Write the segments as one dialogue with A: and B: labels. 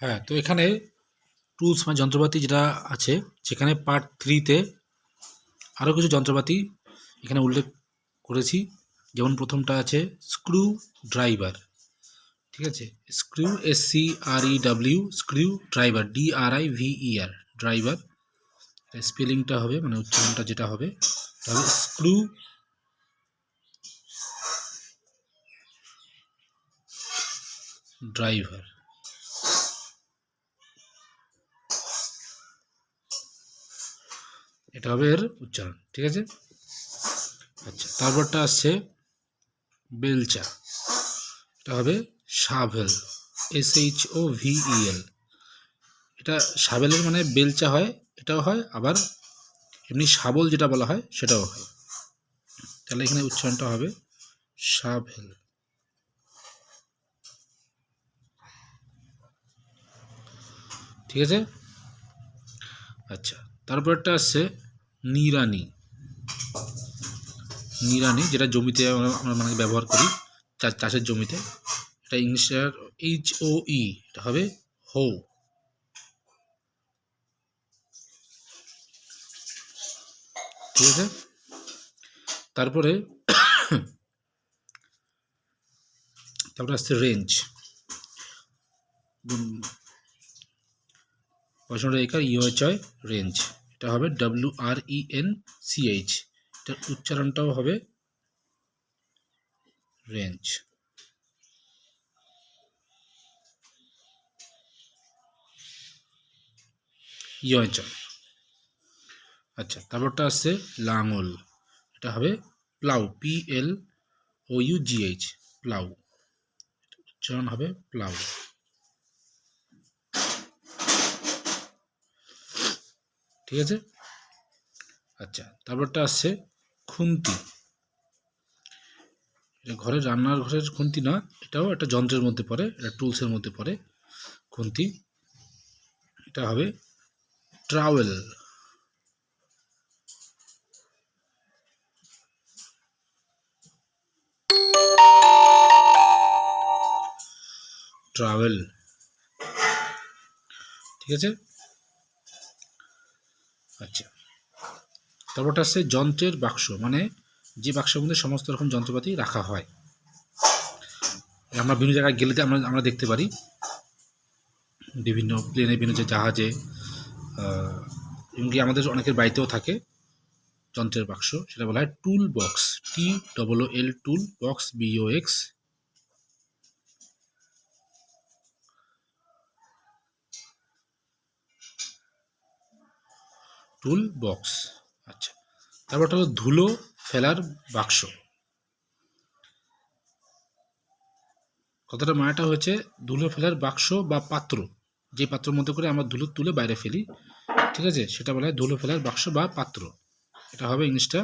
A: হ্যাঁ, তো এখানে টুলস মানে যন্ত্রপাতি যেটা আছে, সেখানে পার্ট 3 তে আরও কিছু যন্ত্রপাতি এখানে উল্লেখ করেছি। যেমন প্রথমটা আছে স্ক্রু ড্রাইভার। ঠিক আছে, screw SCREW, screwdriver DRIVER, driver. স্পেলিংটা হবে মানে উচ্চারণটা যেটা হবে তাহলে স্ক্রু ড্রাইভার। এটা হবে এর উচ্চারণ। ঠিক আছে। আচ্ছা, তারপরটা আসছে বেলচা। এটা হবে শাভেল, SHOVEL। এটা শাভেলের মানে বেলচা হয়, এটাও হয়, আবার এমনি শাবল যেটা বলা হয় সেটাও হয়। তাহলে এখানে উচ্চারণটা হবে শাভেল। ঠিক আছে। আচ্ছা, তারপরটা আসছে নিড়ানি। নিড়ানি যেটা জমিতে আমরা মানে ব্যবহার করি চাষের জমিতে। এটা ইংলিশের HOE, এটা হবে হো। ঠিক আছে। তারপরে আসছে রেঞ্জ। পড়াশোনাটা একার ইউএচআই রেঞ্জ। এটা হবে WRENCH। এটার উচ্চারণটাও হবে রেঞ্জ। ইউএচআই। আচ্ছা, তারপরটা আসছে লাঙল। এটা হবে প্লাউ, PLOUGH, প্লাউ। উচ্চারণ হবে প্লাউ। ঠিক আছে। আচ্ছা, তারপরটা আসছে খুন্তি। এটা ঘরের রান্নার ঘরের খুন্তি না, এটাও একটা যন্ত্রের মধ্যে পড়ে, এটা টুলসের মধ্যে পড়ে খুন্তি। এটা হবে ট্রাওয়েল। ট্রাভেল। ঠিক আছে। আচ্ছা, তারপরটা আসছে যন্ত্রের বাক্স, মানে যে বাক্সের মধ্যে সমস্ত রকম যন্ত্রপাতি রাখা হয়। আমরা বিভিন্ন জায়গায় গেলে আমরা দেখতে পারি, বিভিন্ন প্লেনে, বিভিন্ন যে জাহাজে, এমনকি আমাদের অনেকের বাড়িতেও থাকে যন্ত্রের বাক্স। সেটা বলা হয় tool box, TOOL, tool box, BOX। Tool box. আচ্ছা, তারপরটা হলো ধুলো ফেলার বাক্স। কথাটা মানেটা হচ্ছে ধুলো ফেলার বাক্স বা পাত্র, যে পাত্রের মধ্যে করে আমরা ধুলো তুলে বাইরে ফেলি। ঠিক আছে, সেটা বলা হয় ধুলো ফেলার বাক্স বা পাত্র। এটা হবে ইংলিশটা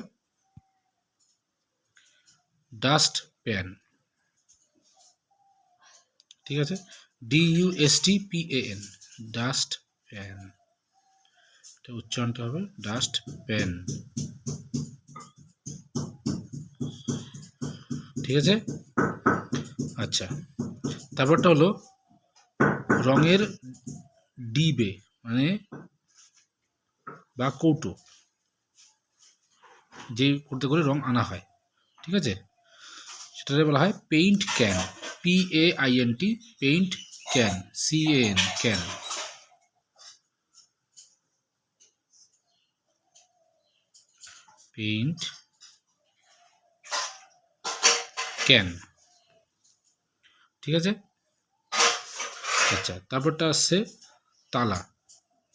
A: ডাস্ট প্যান। ঠিক আছে, DUSTPAN, ডাস্ট প্যান। এটা উচ্চারণটা হবে ডাস্ট প্যান। ঠিক আছে। আচ্ছা, তারপরটা হলো রঙের ডিবে, মানে বা কৌটো, যে করতে করে রং আনা হয়। ঠিক আছে, সেটাকে বলা হয় paint can, PAINT, paint can, CAN, can. Paint can. ঠিক আছে। আচ্ছা, তারপরটা আসছে তালা।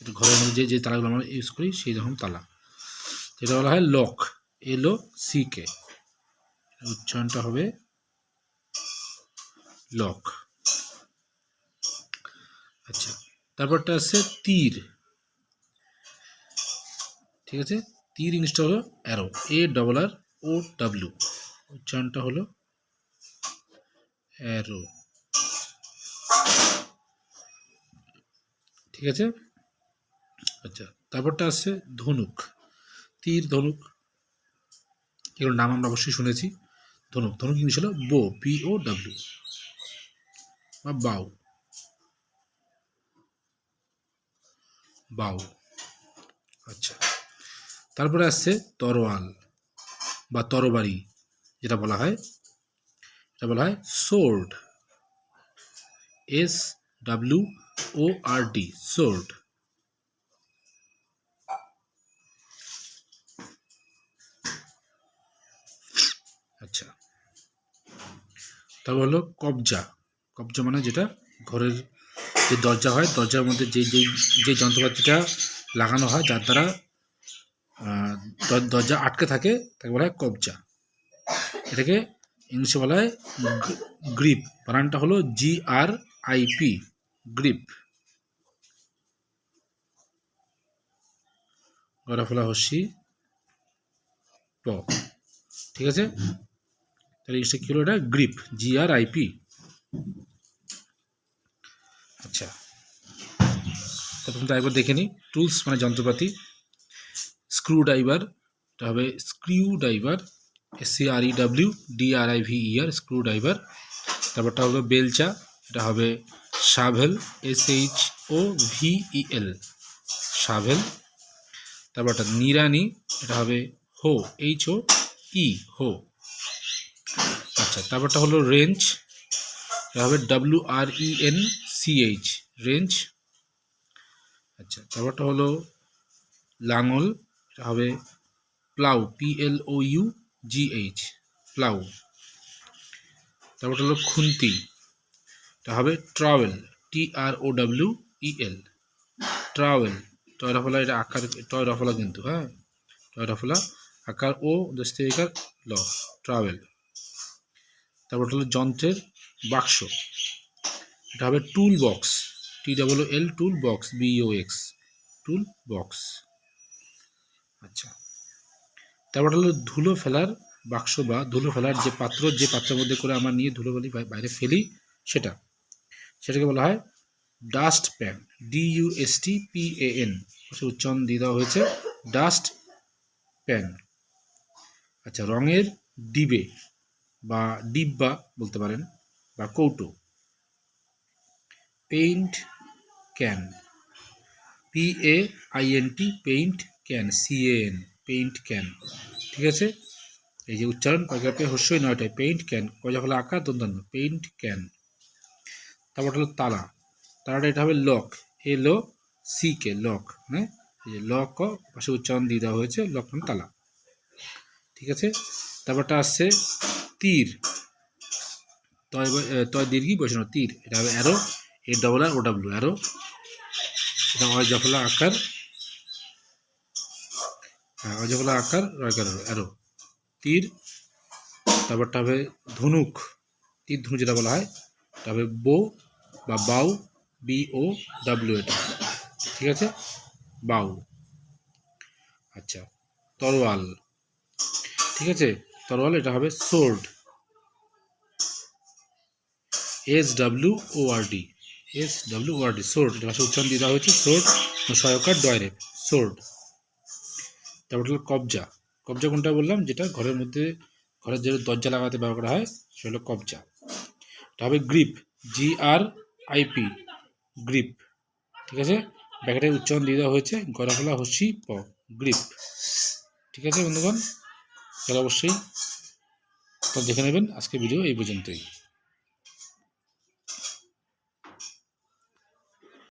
A: এটা ঘরের মধ্যে যে তালাগুলো আমরা ইউজ করি সেই রকম তালা, যেটা বলা হয় লক, LOCK। উচ্চারণটা হবে লক। আচ্ছা, তারপরটা আছে তীর। ঠিক আছে, তীর ইংলিশটা হলো অ্যারো, ARROW। উচ্চারণটা হলো অ্যারো। ঠিক আছে। আচ্ছা, তারপরটা আছে ধনুক। তীর, ধনুক, এগুলোর নাম আমরা অবশ্যই শুনেছি। ধনুক, ধনুক ইংলিশ হলো বো, BOW বা বাউ। বাউ। আচ্ছা, তারপরে আসছে তরোয়াল বা তরবারি, যেটা বলা হয় সোর্ড, SWORD, সোর্ড। আচ্ছা, তারপর হলো কবজা। কবজা মানে যেটা ঘরের যে দরজা হয়, দরজার মধ্যে যে যন্ত্রপাতিটা লাগানো হয়, যার দ্বারা দরজা আটকে থাকে, তাকে বলা হয় কবজা। এটাকে ইংলিশে বলা হয় গ্রিপ। বানানটা হলো GRIP, গ্রিপ। গড়াফলা হস্যি প, ঠিক আছে। তাহলে ইংলিশে কি হলো, এটা গ্রিপ, GRIP। আচ্ছা, প্রথমটা একবার দেখে নিই। টুলস মানে যন্ত্রপাতি। স্ক্রু ড্রাইভার, এটা হবে screwdriver, SCREWDRIVER, screwdriver. তারপরটা হলো বেলচা, এটা হবে শাভেল, SHOVEL, শাভেল। তারপরটা নিড়ানি, এটা হবে হো, HOE, হো। আচ্ছা, তারপরটা হলো রেঞ্চ, এটা হবে WRENCH, রেঞ্চ। আচ্ছা, তারপরটা হলো লাঙল, এটা হবে প্লাউ, PLOUGH, প্লাউ। তারপরটা হলো খুন্তি, এটা হবে ট্রাওয়েল, TROWEL, ট্রাওয়েল। টয়রফলা, এটা আকার টয়রফলা কিন্তু, হ্যাঁ, টয়রফলা আকার ও দস্তিকার ল, ট্রাওয়েল। তারপর হলো যন্ত্রের বাক্স, এটা হবে tool box, TOOL, tool box, BOX, tool box. আচ্ছা, তারপর হলো ধুলো ফেলার বাক্স বা ধুলো ফেলার যে পাত্র, যে পাত্রের মধ্যে করে আমরা নিয়ে ধুলোবালি বাইরে ফেলি, সেটাকে বলা হয় ডাস্ট প্যান, DUSTPAN, উচ্চারণ দিয়ে দেওয়া হয়েছে, ডাস্ট প্যান। আচ্ছা, রঙের ডিবে বা ডিব্বা বলতে পারেন, বা কৌটো, paint can, PAINT, paint can, CAN, paint can, ঠিক আছে। এই যে উচ্চারণ কয়গাপে হস্যই নয়টায়, পেইন্ট ক্যান, কয়জা ফলা আকার দন্তান্ন, পেইন্ট ক্যান। তারপর হলো তালা, তালাটা এটা হবে লক, LOCK, লক, হ্যাঁ, এই যে লক পাশে উচ্চারণ দিয়ে দেওয়া হয়েছে, লক মানে তালা, ঠিক আছে। তারপরটা আসছে তীর, তয় দীর্ঘি বসানো তীর, এটা হবে অ্যারো, ARROW, অ্যারো। এটা অজফলা আকার, অজফলা আকার, অ্যারো, তীর। তারপরটা হবে ধনুক, তীর ধনুক যেটা বলা হয়, এটা হবে বো বা বাউ, BOW, এটা, ঠিক আছে, বাউ। আচ্ছা, তরোয়াল, ঠিক আছে, তরোয়াল, এটা হবে সোর্ড, SWORD, সোর্ড, এটা ভাষা উচ্চারণ দিয়ে দেওয়া হয়েছে, সোর্ড, সহায়কার ডয়রে, সোর্ড। তারপর হলো কবজা। কবজা কোনটা বললাম, যেটা ঘরের মধ্যে, ঘরের যে দরজা লাগাতে ব্যবহার করা হয়, সেটা হলো কবজা। এটা হবে গ্রিপ, GRIP, গ্রিপ, ঠিক আছে। ব্যাকেটের উচ্চারণ দিয়ে দেওয়া হয়েছে, গড়াফলা হস্যি প, গ্রিপ, ঠিক আছে বন্ধুগণ। তাহলে অবশ্যই তো দেখে নেবেন। আজকে ভিডিও এই পর্যন্তই।